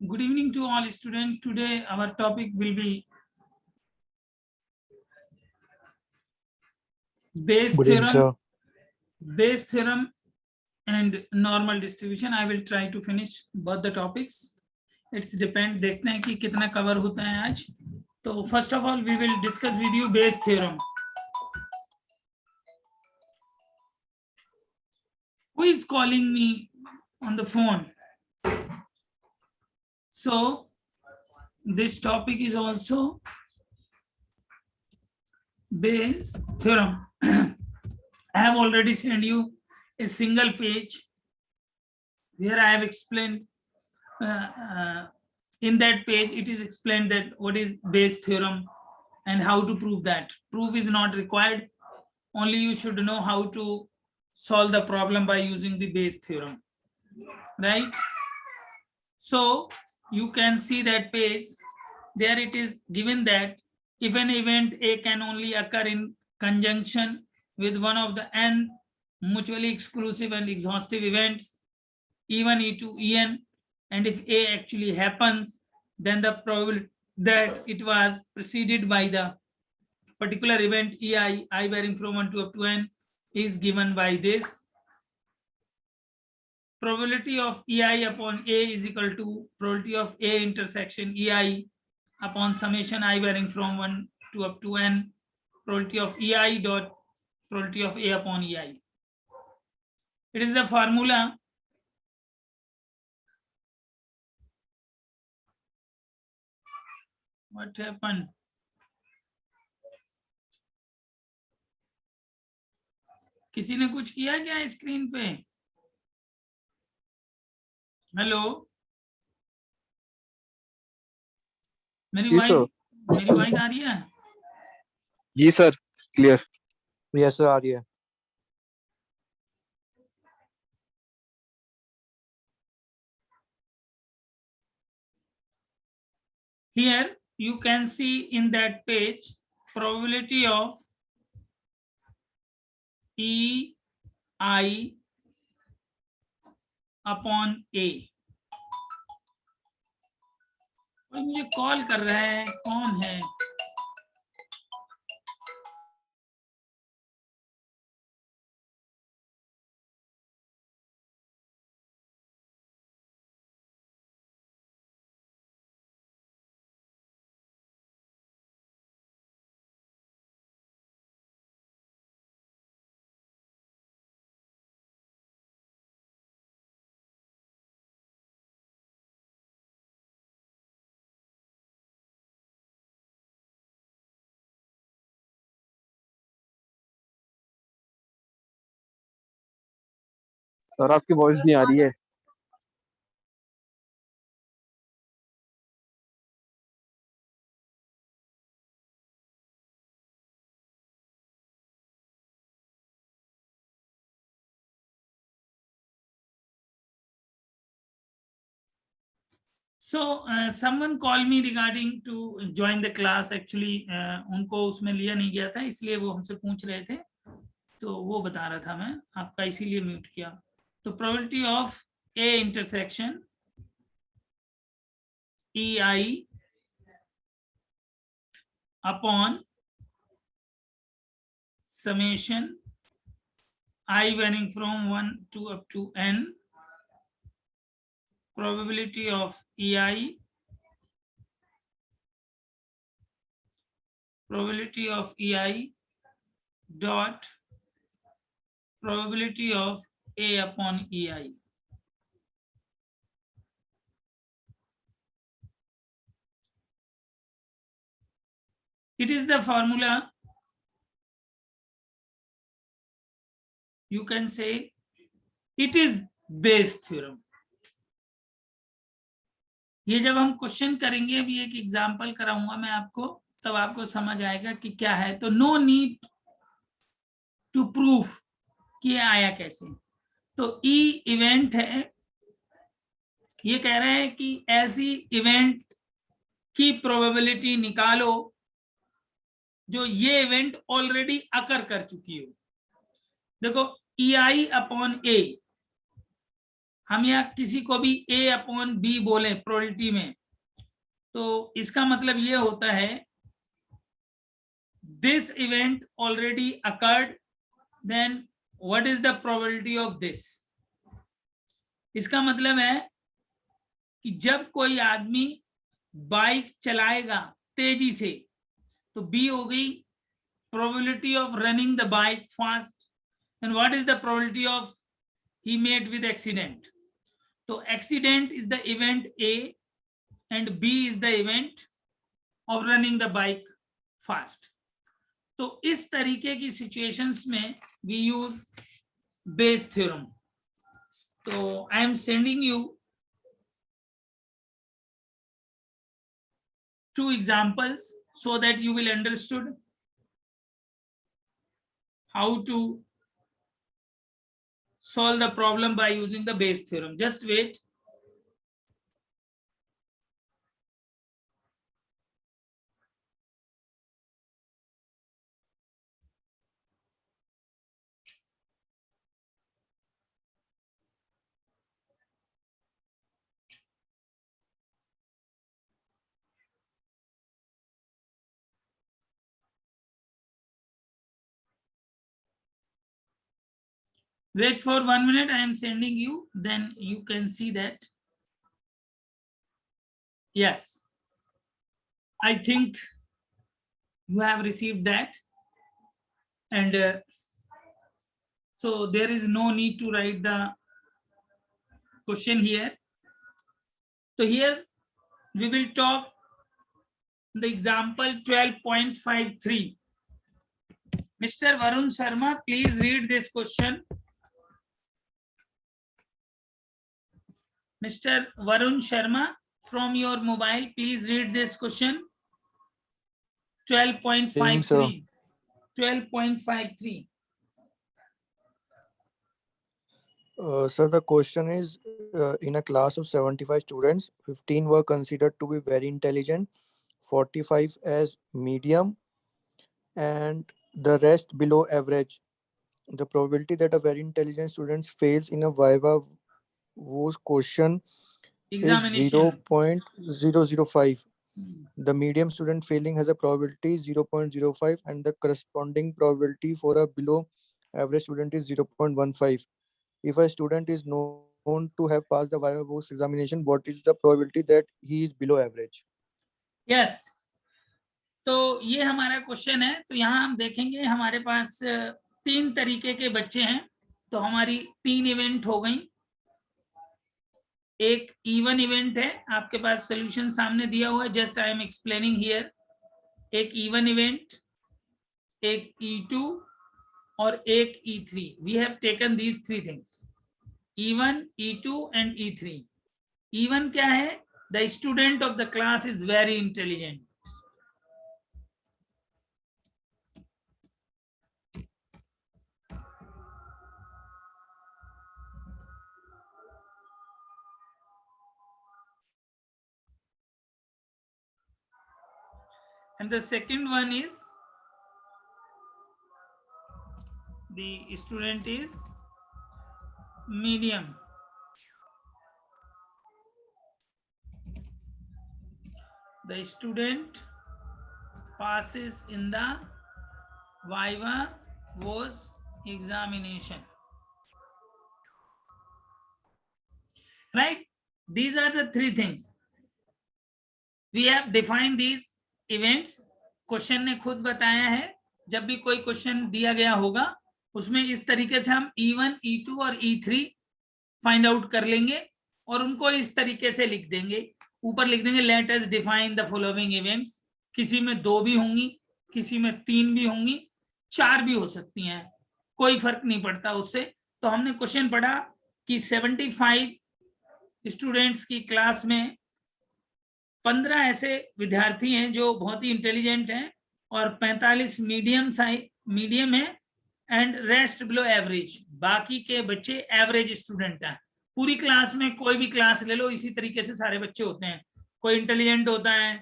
Good evening to all students. Today our topic will be Bayes Good evening, sir. theorem and normal distribution. I will try to finish both the topics. It's depend, देखते हैं कि कितना cover होता है आज. तो first of all we will discuss with you Bayes theorem. Who is calling me on the phone? So this topic is also Bayes theorem. I have already sent you a single page where I have explained. In that page, it is explained that what is Bayes theorem and how to prove that. Proof is not required. Only you should know how to solve the problem by using the Bayes theorem, right? So you can see that page. There it is given that if an event A can only occur in conjunction with one of the n mutually exclusive and exhaustive events, E1, E2, En, and if A actually happens, then the probability that it was preceded by the particular event Ei, I varying from 1 to up to n, is given by this. Probability of Ei upon A is equal to probability of A intersection Ei upon summation I varying from 1 to up to n, probability of Ei dot probability of A upon Ei. It is the formula. What happened? किसी ने कुछ किया क्या screen पे? Hello, मेरी voice आ रही है? जी sir, clear. Yes, sir. आ रही है. Here you can see in that page probability of Ei upon A. और मुझे कॉल कर रहा है, कौन है? सर आपकी वॉइस नहीं आ रही है. So someone called me regarding to join the class. Actually उनको उसमें लिया नहीं गया था, इसलिए वो हमसे पूछ रहे थे, तो वो बता रहा था, मैं आपका इसीलिए म्यूट किया. तो probability of A intersection Ei upon summation I varying from 1 to up to n, probability of Ei, probability of Ei dot probability of A upon Ei. It is the formula. You can say it is Bayes theorem. ये जब हम question करेंगे, अभी एक example कराऊंगा मैं आपको, तब आपको समझ आएगा कि क्या है. तो नो नीड टू प्रूफ कि ये आया कैसे. तो ई इवेंट है, ये कह रहे हैं कि ऐसी इवेंट की प्रोबेबिलिटी निकालो जो ये इवेंट ऑलरेडी अकर कर चुकी हो. देखो Ei अपॉन A, हम यहाँ किसी को भी A/B बोले प्रोबेबिलिटी में, तो इसका मतलब ये होता है this event already occurred, then what is the probability of this? इसका मतलब है कि जब कोई आदमी बाइक चलाएगा तेजी से तो B हो गई probability of running the bike fast, and what is the probability of he met with accident? तो accident is the event A and B is the event of running the bike fast. तो इस तरीके की situations में we use Bayes theorem. तो I am sending you 2 examples so that you will understood how to solve the problem by using the Bayes theorem. Just wait. Wait for 1 minute. I am sending you, then you can see that. Yes, I think you have received that, and so there is no need to write the question here. So here we will talk the example 12.53. Mr. Varun Sharma, please read this question. Mr. Varun Sharma, from your mobile, please read this question. 12.53. 12.53. Sir, the question is, in a class of 75 students, 15 were considered to be very intelligent, 45 as medium, and the rest below average. The probability that a very intelligent student fails in a Viva Voce question is Examination. 0.005. The medium student failing has a probability 0.05, and the corresponding probability for a below average student is 0.15. If a student is known to have passed the Viva Voce examination, what is the probability that he is below average? Yes. तो ये हमारा question है. तो यहाँ हम देखेंगे हमारे पास 3 तरीके के बच्चे हैं. तो हमारी 3 इवेंट हो गई. एक इवन इवेंट है, आपके पास सोल्यूशन सामने दिया हुआ है, just I am explaining here. एक इवन इवेंट, एक E2 और एक E3. We have taken these 3 things, E1, E2 and E3. E1 क्या है? The student of the class is very intelligent. And the second one is the student is medium. The student passes in the Viva Voce examination. Right? These are the 3 things. We have defined these events. Question ने खुद बताया है, जब भी कोई question दिया गया होगा उसमें इस तरीके से हम E1, E2 और E3 फाइंड आउट कर लेंगे और उनको इस तरीके से लिख देंगे. ऊपर लिख देंगे let us define the following events. किसी में 2 भी होंगी, किसी में 3 भी होंगी, 4 भी हो सकती हैं, कोई फर्क नहीं पड़ता उससे. तो हमने क्वेश्चन पढ़ा कि 75 स्टूडेंट्स की क्लास में 15 ऐसे विद्यार्थी हैं जो बहुत ही इंटेलिजेंट हैं और 45 मीडियम है एंड रेस्ट बिलो एवरेज. बाकी के बच्चे एवरेज स्टूडेंट हैं. पूरी क्लास में कोई भी क्लास ले लो, इसी तरीके से सारे बच्चे होते हैं. कोई इंटेलिजेंट होता है,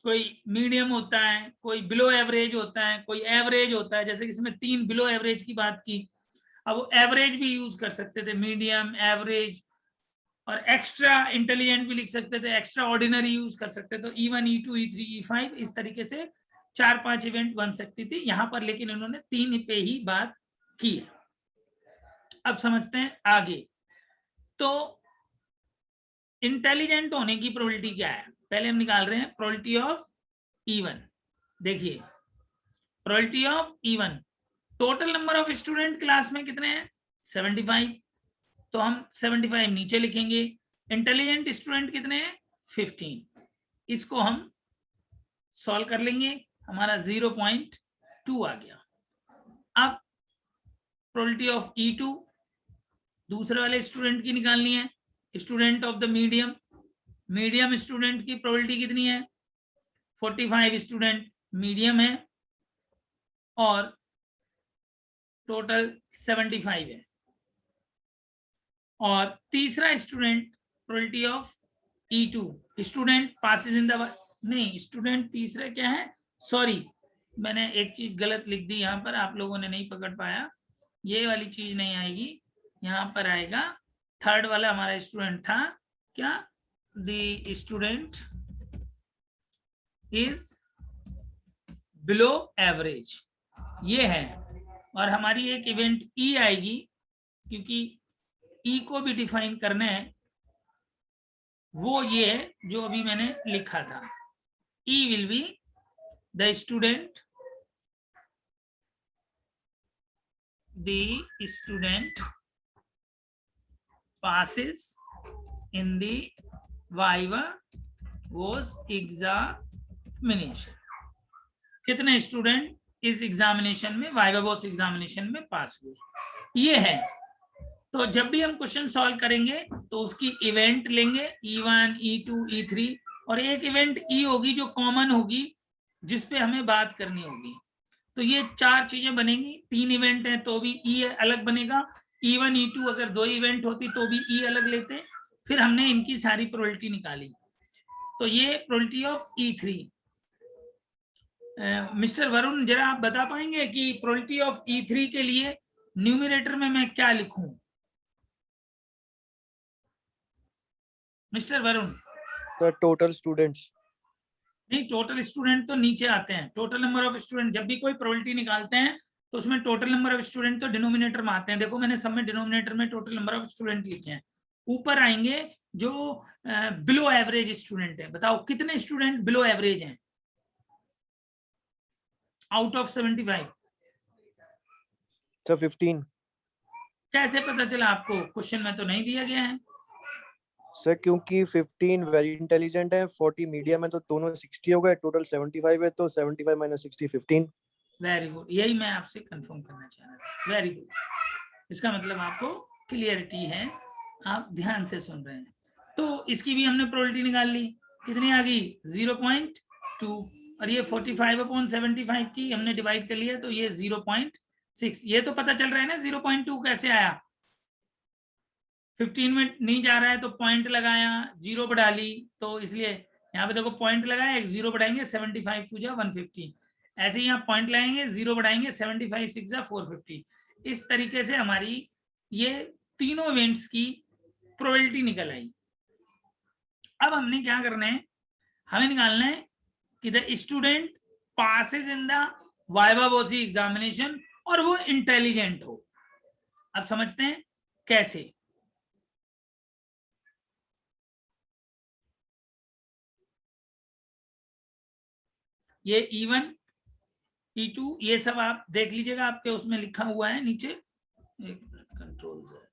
कोई मीडियम होता है, कोई बिलो एवरेज होता है, कोई एवरेज होता है. जैसे कि इसमें 3 बिलो एवरेज की बात की. अब वो एवरेज भी यूज कर सकते थे, मीडियम, एवरेज. और एक्स्ट्रा इंटेलिजेंट भी लिख सकते थे, एक्स्ट्रा ऑर्डिनरी यूज कर सकते थे। तो E1, E2, E3, E5 इस तरीके से 4-5 इवेंट बन सकती थी यहाँ पर, लेकिन इन्होंने 3 पे ही बात की है। अब समझते हैं आगे। तो इंटेलिजेंट होने की प्रोबेबिलिटी क्या है, पहले हम निकाल रहे हैं प्रोबेबिलिटी ऑफ E1। देखिए probability of E1, total number of student class में कितने हैं 75, तो हम 75 नीचे लिखेंगे। इंटेलिजेंट स्टूडेंट कितने हैं 15, इसको हम सॉल्व कर लेंगे, हमारा 0.2 आ गया। अब प्रोबेबिलिटी ऑफ E2 दूसरे वाले स्टूडेंट की निकालनी है, student of the medium, medium student की प्रोबेबिलिटी कितनी है 45 स्टूडेंट मीडियम है और टोटल 75 है। और तीसरा student probability of E2, student passes in the, नहीं स्टूडेंट तीसरा क्या है, सॉरी मैंने एक चीज गलत लिख दी यहाँ पर, आप लोगों ने नहीं पकड़ पाया, ये वाली चीज नहीं आएगी, यहाँ पर आएगा थर्ड वाला हमारा स्टूडेंट था क्या, the student is below average, ये है। और हमारी एक इवेंट ई आएगी, क्योंकि ई को भी डिफाइन करना है, वो ये है जो अभी मैंने लिखा था, E will be the student passes in the viva was examination, कितने स्टूडेंट इस एग्जामिनेशन में वाइवा वॉस एग्जामिनेशन में पास हुए, ये है। तो जब भी हम क्वेश्चन सॉल्व करेंगे तो उसकी इवेंट लेंगे E1, E2, E3, और एक इवेंट ई होगी जो कॉमन होगी जिस पे हमें बात करनी होगी। तो ये 4 चीजें बनेंगी, 3 इवेंट हैं तो भी ई अलग बनेगा, E1, E2 अगर 2 इवेंट होती तो भी ई अलग लेते, फिर हमने इनकी सारी प्रोबेबिलिटी निकाली। तो ये probability of E3। Mister Varun जरा आप बता पाएंगे कि प्रोबेबिलिटी ऑफ E3 के लिए न्यूमरेटर में मैं क्या लिखूं, mister Varun? Sir total students. नहीं, टोटल स्टूडेंट तो नीचे आते हैं, टोटल नंबर ऑफ स्टूडेंट, जब भी कोई प्रोबेबिलिटी निकालते हैं तो उसमें टोटल नंबर ऑफ स्टूडेंट तो डिनोमिनेटर में आते हैं। देखो मैंने सब में डिनोमिनेटर में टोटल नंबर ऑफ स्टूडेंट लिखे हैं। ऊपर आएंगे जो बिलो एवरेज स्टूडेंट है, बताओ कितने स्टूडेंट बिलो एवरेज हैं आउट ऑफ 75? सर 15। कैसे पता चला आपको, क्वेश्चन में तो नहीं दिया गया है। सर क्योंकि 15 वेरी इंटेलिजेंट है, 40 मीडियम है, तो दोनों 60 हो गए, टोटल 75 है, तो 75 माइनस 60 15। वेरी गुड, यही मैं आपसे कंफर्म करना चाह रहा था, वेरी गुड। इसका मतलब आपको क्लियरिटी है, आप ध्यान से सुन रहे हैं। तो इसकी भी हमने प्रोबेबिलिटी निकाल ली, कितनी आ गई 0.2, और ये 45/75 की हमने डिवाइड कर लिया तो ये 0.6। ये तो पता चल रहा है ना 0.2 कैसे आया, 15 में नहीं जा रहा है तो पॉइंट लगाया, 0 बढ़ा ली, तो इसलिए यहाँ पे देखो पॉइंट लगाया, एक 0 बढ़ाएंगे 75 टू जा 150, ऐसे ही यहाँ पॉइंट लगाएंगे 0 बढ़ाएंगे 75 6 जा 450। इस तरीके से हमारी ये तीनों इवेंट्स की प्रोबेबिलिटी निकल आई। अब हमने क्या करना है, हमें निकालना है कि the student passes in the viva voce examination और वो इंटेलिजेंट हो। अब समझते हैं कैसे। ये E1, E2 ये सब आप देख लीजिएगा, आपके उसमें लिखा हुआ है नीचे, एक मिनट, कंट्रोल Z,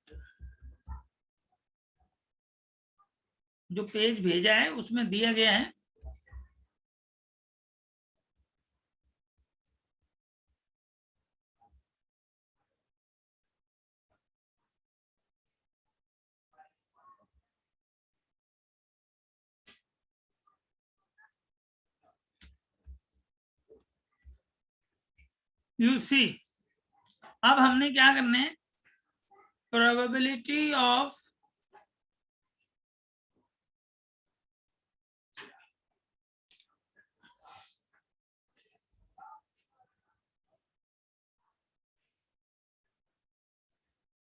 जो पेज भेजा है उसमें दिया गया है। यू सी, अब हमने क्या करना है, प्रोबेबिलिटी ऑफ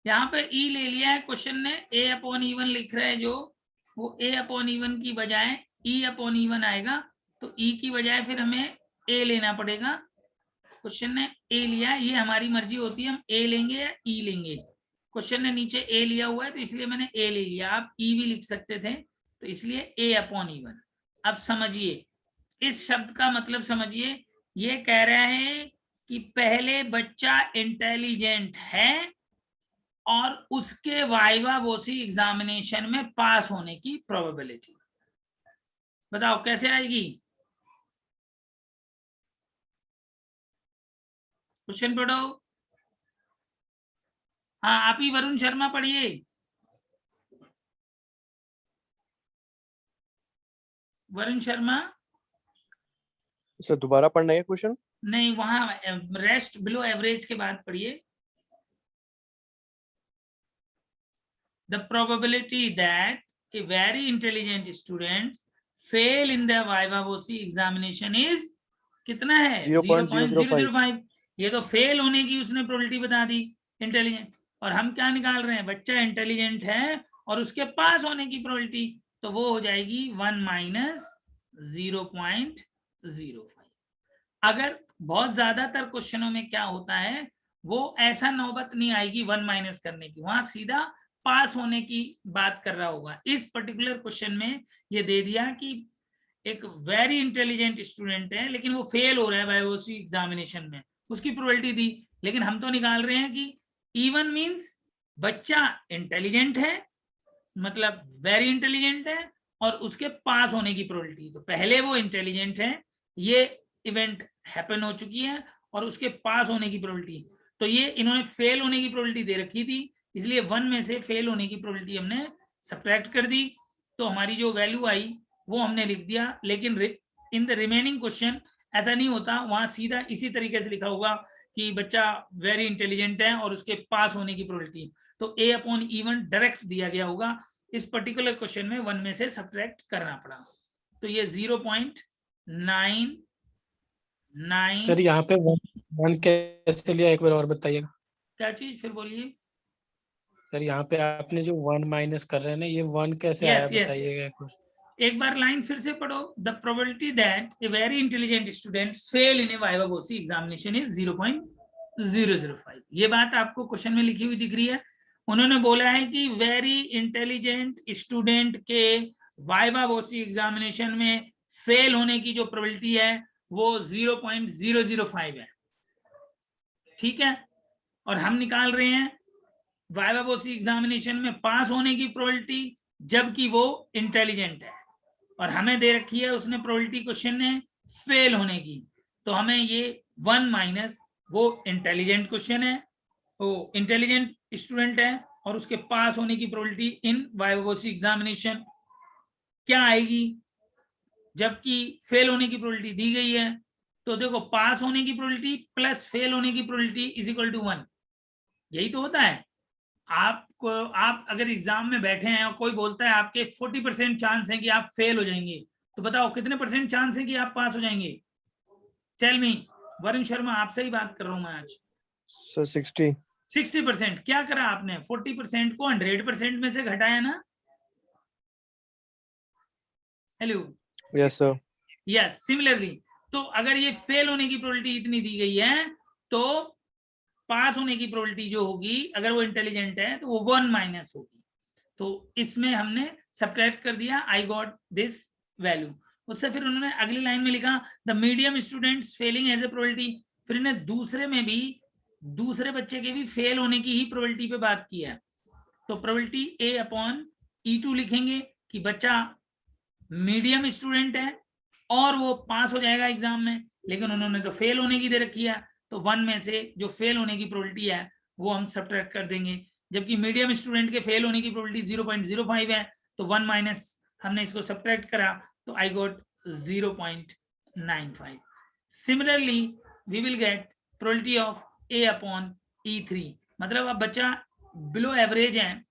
यहाँ पे ई ले लिया है क्वेश्चन ने, ए अपॉन ई वन लिख रहा है जो, वो ए अपॉन ई वन की बजाय ई अपॉन ई वन आएगा, तो ई की बजाय फिर हमें ए लेना पड़ेगा। क्वेश्चन ने ए लिया, ये हमारी मर्जी होती है हम ए लेंगे या ई लेंगे। क्वेश्चन ने नीचे ए लिया हुआ है तो इसलिए मैंने ए ले लिया, आप ई भी लिख सकते थे, तो इसलिए ए अपॉन ई वन। अब समझिए इस शब्द का मतलब समझिए, ये कह रहा है कि पहले बच्चा इंटेलिजेंट है और उसके वाइवा वोसी एग्जामिनेशन में पास होने की प्रोबेबिलिटी, बताओ कैसे आएगी? क्वेश्चन पढ़ो। हाँ आप ही वरुण शर्मा पढ़िए। वरुण शर्मा सर दोबारा पढ़ना है क्वेश्चन? नहीं, वहां रेस्ट बिलो एवरेज के बाद पढ़िए। The probability that a very intelligent students fail in the viva voce examination is कितना है? 0.005। ये तो फेल होने की उसने प्रोबेबिलिटी बता दी इंटेलिजेंट, और हम क्या निकाल रहे हैं? बच्चा इंटेलिजेंट है और उसके पास होने की प्रोबेबिलिटी, तो वो हो जाएगी 1 माइनस 0.05। अगर बहुत ज्यादातर क्वेश्चनों में क्या होता है, वो ऐसा नौबत नहीं आएगी 1 माइनस करने की, वहां सीधा पास होने की बात कर रहा होगा। इस पर्टिकुलर क्वेश्चन में ये दे दिया कि एक वेरी इंटेलिजेंट स्टूडेंट है लेकिन वो फेल हो रहा है वाइवोसी एग्जामिनेशन में, उसकी प्रोबेबिलिटी दी, लेकिन हम तो निकाल रहे हैं कि इवन मींस बच्चा इंटेलिजेंट है, मतलब वेरी इंटेलिजेंट है और उसके पास होने की प्रोबेबिलिटी। तो पहले वो इंटेलिजेंट है, ये इवेंट हैपन हो चुकी है, और उसके पास होने की प्रोबेबिलिटी, तो ये इन्होंने फेल होने की प्रोबेबिलिटी दे रखी थी, इसलिए 1 में से फेल होने की प्रोबेबिलिटी हमने सब्ट्रैक्ट कर दी, तो हमारी जो वैल्यू आई वो हमने लिख दिया। लेकिन इन द रिमेनिंग क्वेश्चन ऐसा नहीं होता, वहां सीधा इसी तरीके से लिखा होगा कि बच्चा वेरी इंटेलिजेंट है और उसके पास होने की प्रोबेबिलिटी, तो ए अपॉन इवन डायरेक्ट दिया गया होगा। इस पर्टिकुलर क्वेश्चन में 1 में से सब्ट्रैक्ट करना पड़ा, तो ये 0.99। सर यहाँ पे वन कैसे लिया, एक बार और बताइएगा। क्या चीज? फिर बोलिए। सर यहाँ पे आपने जो 1 माइनस कर रहे हैं ना, ये 1 कैसे Yes, आया yes, बताइएगा yes. एक बार। एक बार लाइन फिर से पढ़ो। The probability that a very intelligent student fail in a viva voce examination is 0.005। ये बात आपको क्वेश्चन में लिखी हुई दिख रही है। उन्होंने बोला है कि वेरी इंटेलिजेंट स्टूडेंट के वाइवा वोसी एग्जामिनेशन में फेल होने की जो प्रोबेबिलिटी है वो 0.005 है, ठीक है। और हम निकाल रहे हैं वाइवा वोसी एग्जामिनेशन में पास होने की प्रोबेबिलिटी, जबकि वो इंटेलिजेंट है, और हमें दे रखी है उसने प्रोबेबिलिटी क्वेश्चन ने फेल होने की, तो हमें ये 1 माइनस, वो इंटेलिजेंट क्वेश्चन है, वो इंटेलिजेंट स्टूडेंट है और उसके पास होने की probability in viva voce examination क्या आएगी, जबकि फेल होने की प्रोबेबिलिटी दी गई है। तो देखो, पास होने की प्रोबेबिलिटी प्लस फेल होने की प्रोबेबिलिटी इज इक्वल टू 1, यही तो होता है। आपको, आप अगर एग्जाम में बैठे हैं और कोई बोलता है आपके 40% चांस है कि आप फेल हो जाएंगे, तो बताओ कितने % चांस है कि आप पास हो जाएंगे? Tell me. वरुण शर्मा, आपसे ही बात कर रहा हूं मैं आज। सर 60%। क्या करा आपने? 40% को 100% में से घटाया ना। Hello. Yes sir. Yes, similarly, तो अगर ये फेल होने की प्रोबेबिलिटी इतनी दी गई है, तो पास होने की प्रोबेबिलिटी जो होगी, अगर वो इंटेलिजेंट है, तो वो 1 माइनस होगी। तो इसमें हमने सब्ट्रैक्ट कर दिया, आई गॉट दिस वैल्यू। उससे फिर उन्होंने अगली लाइन में लिखा the medium students failing as a probability, फिर इन्हें दूसरे में भी, दूसरे बच्चे के भी फेल होने की ही प्रोबेबिलिटी पे बात की है। तो प्रोबेबिलिटी ए अपॉन E2 लिखेंगे कि बच्चा मीडियम स्टूडेंट है और वो पास हो जाएगा एग्जाम में, लेकिन उन्होंने तो फेल होने की दे रखी है, तो 1 में से जो फेल होने की प्रोबेबिलिटी है वो हम सब्ट्रैक्ट कर देंगे, जबकि मीडियम स्टूडेंट के फेल होने की प्रोबेबिलिटी 0.05 है, तो 1 माइनस हमने इसको सब्ट्रैक्ट करा, तो I got 0.95। Similarly we will get probability of A upon E3, मतलब अब बच्चा बिलो एवरेज है,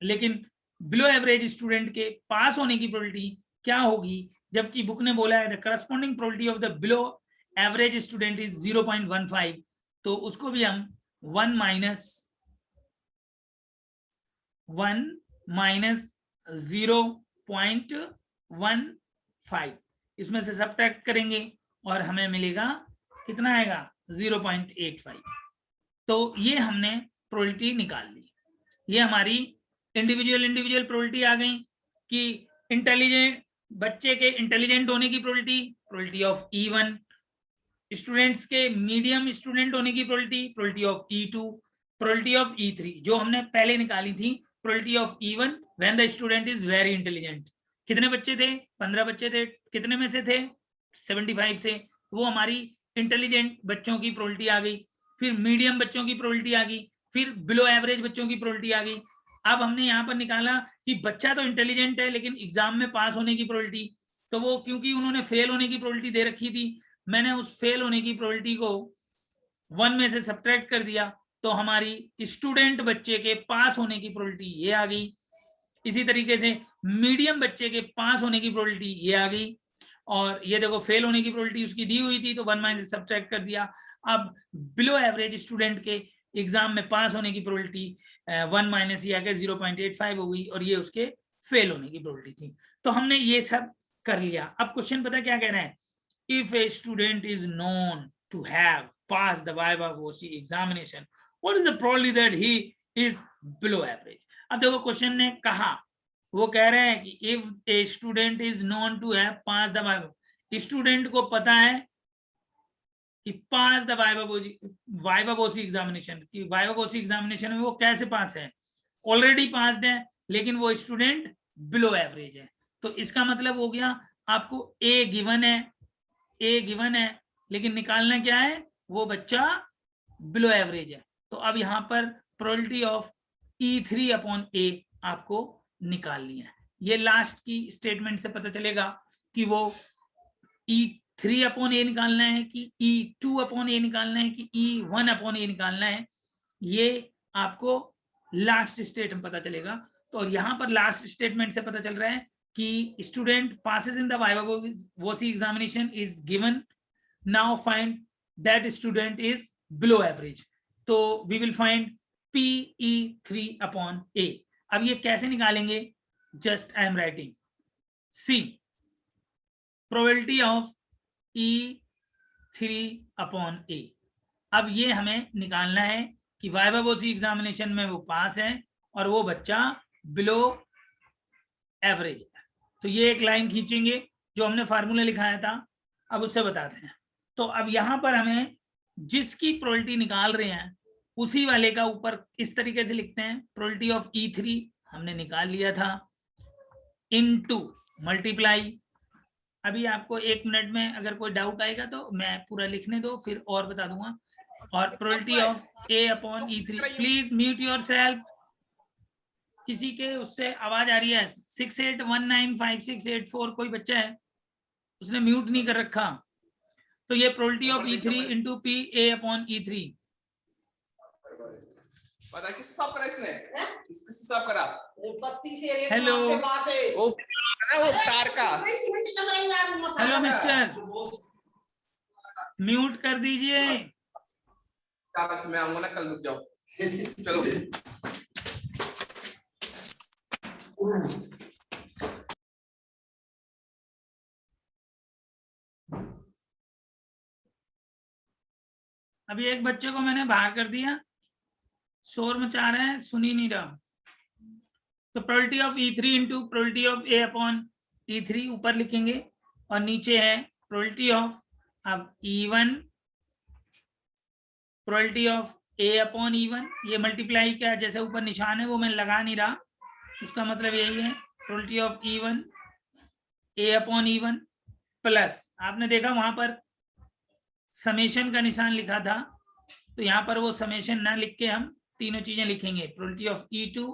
लेकिन बिलो एवरेज स्टूडेंट के पास होने की प्रोबेबिलिटी क्या होगी, जबकि बुक ने बोला है the corresponding probability of the below average student is 0.15, तो उसको भी हम 1 माइनस 1 माइनस 0.15, इसमें से सब्ट्रैक्ट करेंगे और हमें मिलेगा कितना आएगा 0.85। तो ये हमने प्रोबेबिलिटी निकाल ली। ये हमारी इंडिविजुअल प्रोबेबिलिटी आ गई कि इंटेलिजेंट बच्चे के इंटेलिजेंट होने की प्रोबेबिलिटी ऑफ E1, स्टूडेंट्स के मीडियम स्टूडेंट होने की probability of E2, probability of E3 जो हमने पहले निकाली थी probability of E1 when the student is very intelligent. कितने बच्चे थे? 15 बच्चे थे। कितने में से थे? 75 से। वो हमारी इंटेलिजेंट बच्चों की प्रोबेबिलिटी आ गई। फिर मीडियम बच्चों की प्रोबेबिलिटी आ गई, फिर बिलो एवरेज बच्चों की प्रोबेबिलिटी आ गई। अब हमने यहाँ पर निकाला कि बच्चा तो इंटेलिजेंट है लेकिन एग्जाम में पास होने की प्रोबेबिलिटी, तो वो क्योंकि उन्होंने फेल होने की प्रोबेबिलिटी दे रखी थी, मैंने उस फेल होने की प्रोबेबिलिटी को 1 में से सब्ट्रैक्ट कर दिया, तो हमारी स्टूडेंट बच्चे के पास होने की प्रोबेबिलिटी ये आ गई। इसी तरीके से मीडियम बच्चे के पास होने की प्रोबेबिलिटी ये आ गई, और ये देखो फेल होने की प्रोबेबिलिटी उसकी दी हुई थी तो 1 में से सब्ट्रैक्ट कर दिया। अब बिलो एवरेज स्टूडेंट के एग्जाम में पास होने की प्रोबेबिलिटी 1 माइनस ये आके 0.85 हो गई, और ये उसके फेल होने की प्रोबेबिलिटी थी। तो हमने ये सब कर लिया। अब क्वेश्चन पता क्या कह रहा है? If a student is known to have passed the viva voce examination, what is the probability that he is below average? अब देखो क्वेश्चन ने कहा, वो कह रहे हैं कि if a student is known to have passed the viva, student को पता है कि pass the viva voce examination, कि वाइवा वोसी एग्जामिनेशन में वो कैसे पास है? ऑलरेडी पास्ड है, लेकिन वो स्टूडेंट बिलो एवरेज है। तो इसका मतलब हो गया आपको ए गिवन है, लेकिन निकालना क्या है? वो बच्चा बिलो एवरेज है। तो अब यहाँ पर प्रोबेबिलिटी ऑफ E3 अपॉन ए आपको निकालनी है। ये लास्ट की स्टेटमेंट से पता चलेगा कि वो E3 अपॉन ए निकालना है कि E2 अपॉन ए निकालना है कि E1 अपॉन ए निकालना है, ये आपको लास्ट स्टेटमेंट पता चलेगा। तो और यहाँ पर लास्ट स्टेटमेंट से पता चल रहा है कि student passes in the viva voce examination is given, now find that student is below average. तो we will find PE3 upon A. अब ये कैसे निकालेंगे? Just I am writing see probability of E3 upon A. अब ये हमें निकालना है कि वाइवा वोसी एग्जामिनेशन में वो पास है और वो बच्चा बिलो एवरेज है। तो ये एक लाइन खींचेंगे जो हमने फार्मूला लिखाया था, अब उससे बताते हैं। तो अब यहाँ पर हमें जिसकी प्रोबेबिलिटी निकाल रहे हैं उसी वाले का ऊपर इस तरीके से लिखते हैं, प्रोबेबिलिटी ऑफ E3 हमने निकाल लिया था, इनटू मल्टीप्लाई। अभी आपको 1 मिनट में अगर कोई डाउट आएगा तो मैं पूरा लिखने दो, फिर और बता दूंगा। और probability of A upon E3, please mute yourself. किसी के उससे आवाज आ रही है? 68195684 कोई बच्चा है उसने म्यूट नहीं कर रखा। तो ये probability of E3 into PA upon E3। पता किससे साफ करा इसने? किससे साफ करा? हेलो वो तार का। हेलो मिस्टर, म्यूट कर दीजिए। मैं आऊंगा ना कल, रुक जाओ। चलो अभी एक बच्चे को मैंने बाहर कर दिया, शोर मचा रहे हैं, सुन ही नहीं रहा। तो probability of E3 into probability of A upon E3 ऊपर लिखेंगे, और नीचे है प्रोबेबिलिटी ऑफ अब E1 probability of A upon E1। ये मल्टीप्लाई क्या जैसे ऊपर निशान है वो मैं लगा नहीं रहा, उसका मतलब यही है probability of E1 A upon E1 plus, आपने देखा वहां पर समेशन का निशान लिखा था, तो यहाँ पर वो समेशन ना लिख के हम तीनों चीजें लिखेंगे, probability of E2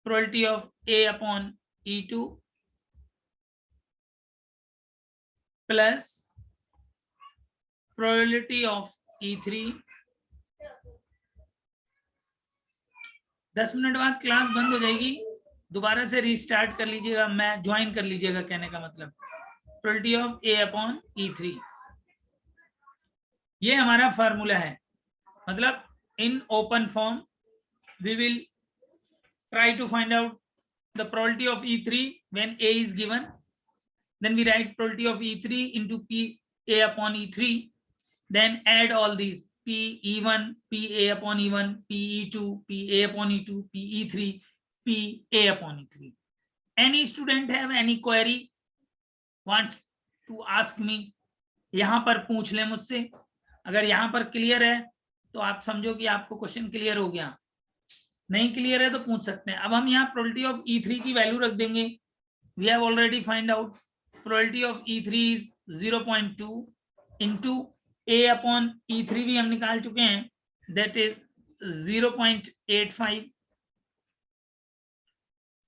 probability of A upon E2 plus probability of E3। 10 minute बाद क्लास बंद हो जाएगी, दोबारा से रीस्टार्ट कर लीजिएगा, मैं ज्वाइन कर लीजिएगा, कहने का मतलब probability of A upon E3। ये हमारा फार्मूला है, मतलब in open form we will try to find out the probability of E3 when A is given. Then we write probability of E3 into P A upon E3. Then add all these P E1, P A upon E1, P E2, P A upon E2, P E3, P A upon E3. Any student have any query wants to ask me? यहाँ पर पूछ ले मुझसे. अगर यहाँ पर clear है तो आप समझो कि आपको क्वेश्चन क्लियर हो गया. नहीं क्लियर है तो पूछ सकते हैं. अब हम यहाँ प्रोबेबिलिटी ऑफ E3 की वैल्यू रख देंगे. We have already find out probability of E3 is 0.2 into A upon E3 भी हम निकाल चुके हैं, that is 0.85.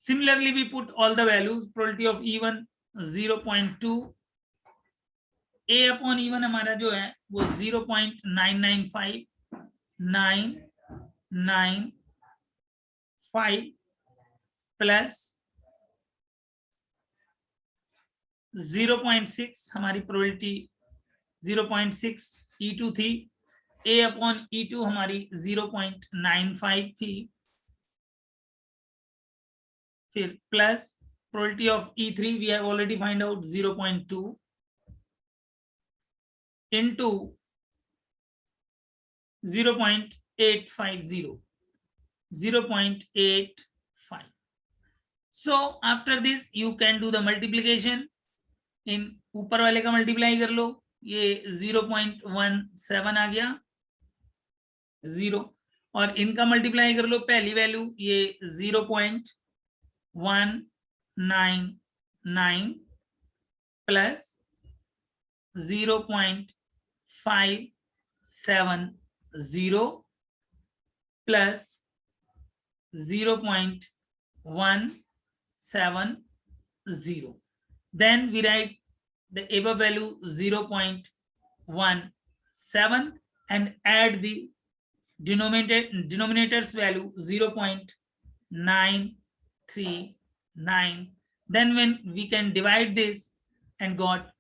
Similarly, we put all the values. Probability of E1 0.2, A upon E1 हमारा जो है वो 0.995995 प्लस 0.6 हमारी प्रोबेबिलिटी 0.6 E2 थी. A अपॉन E2 हमारी 0.95 थी. फिर plus probability of E3 we have already find out 0.2 into 0.850, 0.85. So after this you can do the multiplication. in ऊपर वाले का मल्टीप्लाई कर लो, ये 0.17 आ गया 0, और इनका मल्टीप्लाई कर लो पहली वैल्यू ये 0.199 plus 0.570 plus 0.170. Then we write the above value 0.17 and add the denominator's value 0.939. Then when we can divide this and got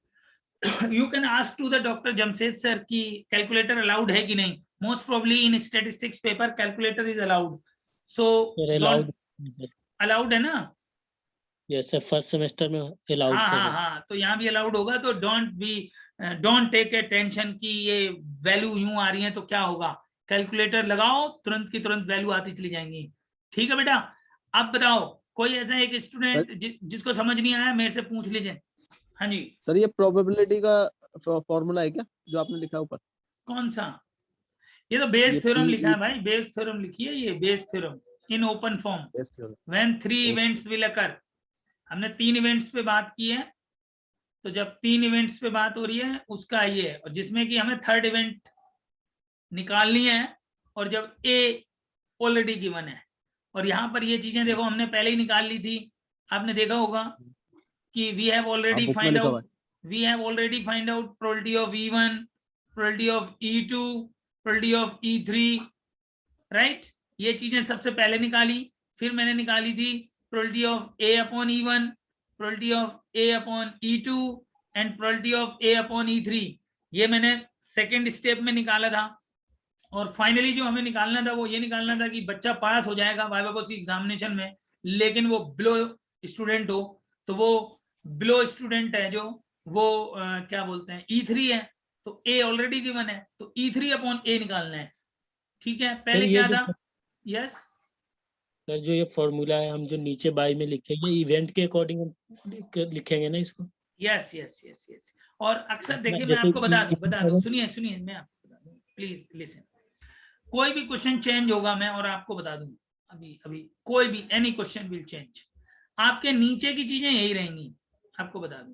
you can ask to the Dr. Jamshed sir कि calculator allowed है कि नहीं. Most probably in statistics paper calculator is allowed. So allowed allowed है ना? yes sir, first semester में allowed हाँ था हाँ sir. हाँ, तो यहाँ भी allowed होगा. तो don't take a tension कि ये वैल्यू यूं आ रही है तो क्या होगा. कैलकुलेटर लगाओ, तुरंत की तुरंत वैल्यू आती चली जाएंगी. ठीक है बेटा. अब बताओ कोई ऐसा एक स्टूडेंट जिसको समझ नहीं आया मेरे से पूछ लीजिए. हाँ जी सर, ये प्रोबेबिलिटी का फॉर्मूला है क्या जो आपने लिखा ऊपर? कौन सा? ये तो बेस ये थ्योरम PE लिखा है भाई. बेस थ्योरम लिखिए, ये Bayes theorem in open form. When 3 events will occur. हमने 3 इवेंट्स पे बात की है, तो जब 3 इवेंट्स पे बात हो रही है उसका ये है, और जिसमें कि हमें थर्ड इवेंट निकालनी है, और जब ए ऑलरेडी गिवन है. और यहाँ पर ये चीजें देखो हमने पहले ही निकाल ली थी. आपने देखा होगा कि we have already find out probability of E1, probability of E2, probability of E3, right. ये चीजें सबसे पहले निकाली. फिर मैंने निकाली थी probability of A upon E1, probability of A upon E2 and probability of A upon E3. ये मैंने सेकेंड स्टेप में निकाला था. और फाइनली जो हमें निकालना था वो ये निकालना था कि बच्चा पास हो जाएगा वाइवा कोसी एग्जामिनेशन में, लेकिन वो बिलो स्टूडेंट हो. तो वो बिलो स्टूडेंट है जो वो क्या बोलते हैं E3 है, तो A ऑलरेडी गिवन है, तो E3 अपॉन A निकालना है. ठीक है. पहले क्या था? यस सर, जो ये फॉर्मूला है हम जो नीचे बाई में लिखेंगे इवेंट के अकॉर्डिंग लिखेंगे ना इसको? Yes yes yes yes. और अक्सर देखिए मैं आपको बता दूं, सुनिए मैं आपको बता दूं, प्लीज लिसन. कोई भी क्वेश्चन चेंज होगा मैं और आपको बता दूं. अभी कोई भी एनी क्वेश्चन विल चेंज. आपके नीचे की चीजें यही रहेंगी. आपको बता दूं,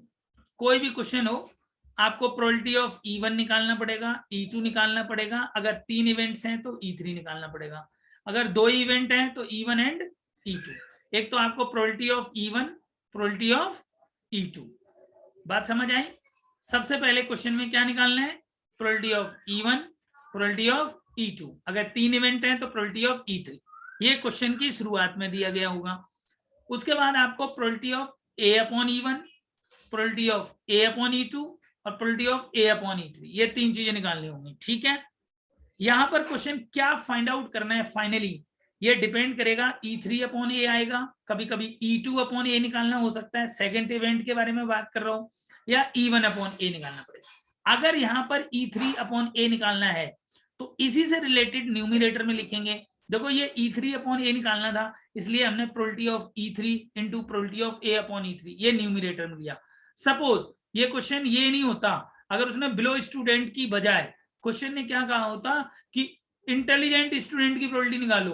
कोई भी क्वेश्चन हो आपको प्रोबेबिलिटी ऑफ E1 निकालना पड़ेगा, E2 निकालना पड़ेगा. अगर 3 इवेंट्स हैं तो E3 निकालना पड़ेगा. अगर 2 इवेंट हैं तो E1 एंड E2. एक तो आपको probability of E1, probability of E2. बात समझ आई? सबसे पहले क्वेश्चन में क्या निकालना है? Probability of E1, probability of E2. अगर 3 इवेंट हैं तो प्रोबेबिलिटी ऑफ E3. ये क्वेश्चन की शुरुआत में दिया गया होगा. उसके बाद आपको probability of A upon E1, probability of A upon E2 और probability of A upon E3. ये 3 चीजें निकालनी होंगी. ठीक है. यहां पर क्वेश्चन क्या फाइंड आउट करना है फाइनली, ये डिपेंड करेगा E3 अपॉन ए आएगा, कभी कभी E2 अपॉन ए निकालना हो सकता है, सेकंड इवेंट के बारे में बात कर रहा हूं, या E1 अपॉन ए निकालना पड़ेगा। अगर यहाँ पर E3 अपॉन ए निकालना है तो इसी से रिलेटेड न्यूमिनेटर में लिखेंगे। देखो ये E3 अपॉन ए निकालना था, इसलिए हमने probability of E3 into probability of A upon E3 ये न्यूमिनेटर में दिया। सपोज ये क्वेश्चन ये नहीं होता, अगर उसने बिलो स्टूडेंट की बजाय क्वेश्चन ने क्या कहा होता कि इंटेलिजेंट स्टूडेंट की प्रोबेबिलिटी निकालो,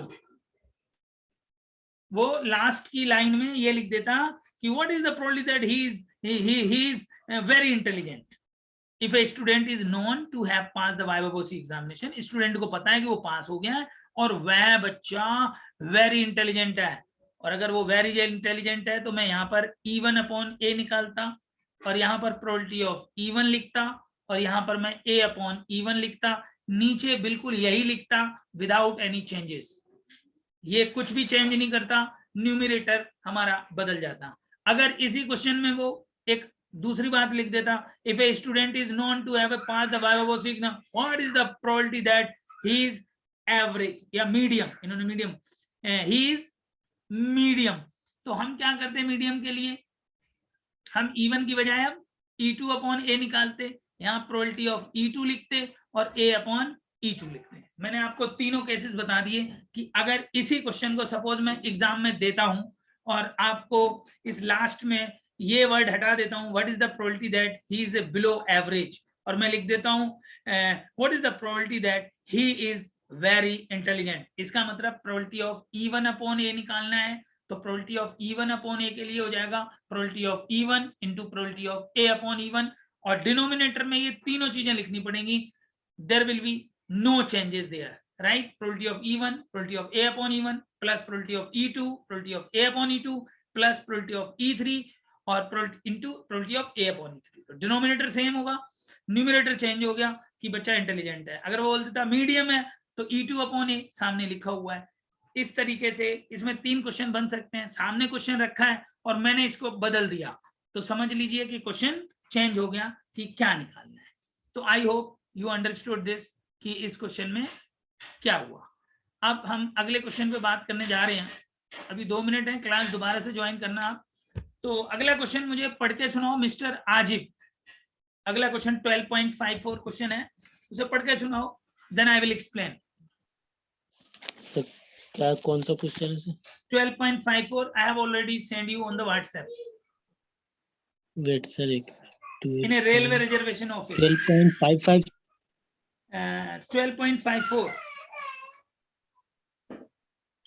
वो लास्ट की लाइन में ये लिख देता कि what is the probability that he is very intelligent if a student is known to have pass the viva voce examination. Student को पता है कि वो पास हो गया है और वह बच्चा वेरी इंटेलिजेंट है, और अगर वो वेरी इंटेलिजेंट है तो मैं यहाँ पर E1 अपॉन ए निकालता और यहाँ पर प्रोबेबिलिटी ऑफ E1 लिखता और यहाँ पर मैं a अपॉन E1 लिखता, नीचे बिल्कुल यही लिखता विदाउट एनी चेंजेस, ये कुछ भी चेंज नहीं करता, न्यूमरेटर हमारा बदल जाता। अगर इसी क्वेश्चन में वो एक दूसरी बात लिख देता, if a student is known to have pass the viva voce exam, what is the probability that he is average या मीडियम, इन्होंने मीडियम, ही इज मीडियम, तो हम क्या करते हैं मीडियम के लिए, हम E1 की बजाय अब E2 अपॉन ए निकालते, यहाँ प्रोबेबिलिटी ऑफ E2 लिखते और a अपॉन E2 लिखते हैं। मैंने आपको तीनों केसेस बता दिए कि अगर इसी क्वेश्चन को सपोज मैं एग्जाम में देता हूं और आपको इस लास्ट में ये वर्ड हटा देता हूं, what is the probability that he is below average, और मैं लिख देता हूं what is the probability that he is very intelligent, इसका मतलब प्रोबेबिलिटी ऑफ E1 अपॉन ए निकालना है, तो प्रोबेबिलिटी ऑफ E1 अपॉन ए के लिए हो जाएगा probability of E1 into probability of A upon E1, और डिनोमिनेटर में ये तीनों चीजें लिखनी पड़ेंगी, there will be no changes there, right? Probability of E1, probability of A upon E1 plus probability of E2, probability of A upon E2 plus probability of E3 और into probability of A upon E3। तो denominator same होगा, numerator change हो गया कि बच्चा intelligent है। अगर वो बोल देता मीडियम है तो E2 अपॉन ए सामने लिखा हुआ है। इस तरीके से इसमें 3 क्वेश्चन बन सकते हैं, सामने क्वेश्चन रखा है और मैंने इसको बदल दिया, तो समझ लीजिए कि क्वेश्चन चेंज हो गया कि क्या निकालना है। तो I hope you understood this कि इस क्वेश्चन में क्या हुआ। अब हम अगले क्वेश्चन पे बात करने जा रहे हैं, अभी 2 मिनट है, क्लास दोबारा से ज्वाइन करना आप। तो अगला क्वेश्चन मुझे पढ़ के सुनाओ मिस्टर आजिब, अगला क्वेश्चन 12.54 क्वेश्चन है, उसे पढ़ के सुनाओ, देन आई विल एक्सप्लेन। क्या कौन सा क्वेश्चन है? 12.54 I have already send you on the WhatsApp. Wait sir, in a railway reservation office 12.55 12.54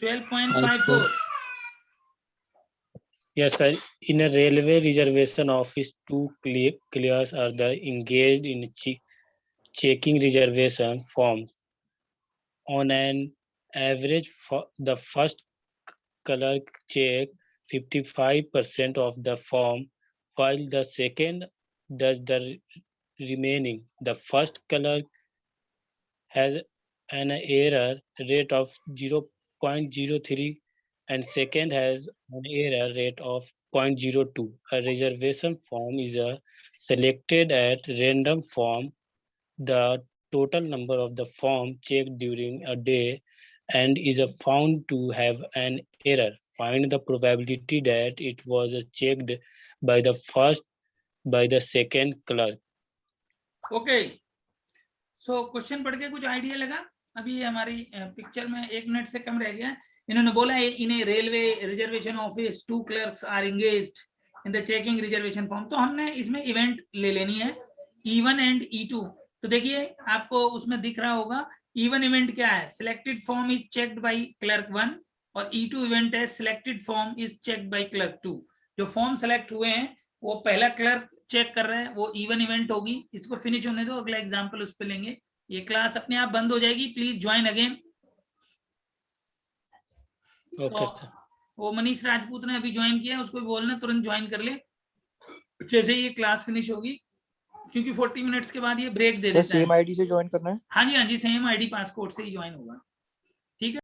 12.54 Yes, sir. In a railway reservation office, 2 clerks are engaged in checking reservation forms. On an average, the first clerk check 55% of the form, while the second does the remaining. The first clerk has an error rate of 0.03 and second has an error rate of 0.02. A reservation form is selected at random form. The total number of the form checked during a day and is found to have an error. Find the probability that it was checked by the second clerk. Okay, so question पढ़ के कुछ idea लगा? अभी हमारी picture में 1 minute से कम रह गया। इन्होंने बोला है in a railway reservation office 2 clerks are engaged in the checking reservation form, तो हमने इसमें इवेंट ले लेनी है E1 एंड E2। तो देखिए आपको उसमें दिख रहा होगा E1 इवेंट क्या है, selected form is checked by clerk 1, और E2 इवेंट है selected form is checked by clerk 2। जो फॉर्म सेलेक्ट हुए हैं वो पहला क्लर्क चेक कर रहे हैं, वो E1 इवेंट होगी। इसको फिनिश होने दो, अगला एग्जांपल उस पे लेंगे। ये क्लास अपने आप बंद हो जाएगी, प्लीज ज्वाइन अगेन। ओके तो वो मनीष राजपूत ने अभी ज्वाइन किया, उसको भी बोलना तुरंत ज्वाइन कर ले जैसे ये क्लास फिनिश होगी, क्योंकि 40 मिनट्स के बाद ये ब्रेक दे देता है। सेम आईडी से ज्वाइन करना है? हाँ जी, सेम आईडी पासकोड से ही ज्वाइन होगा। ठीक है।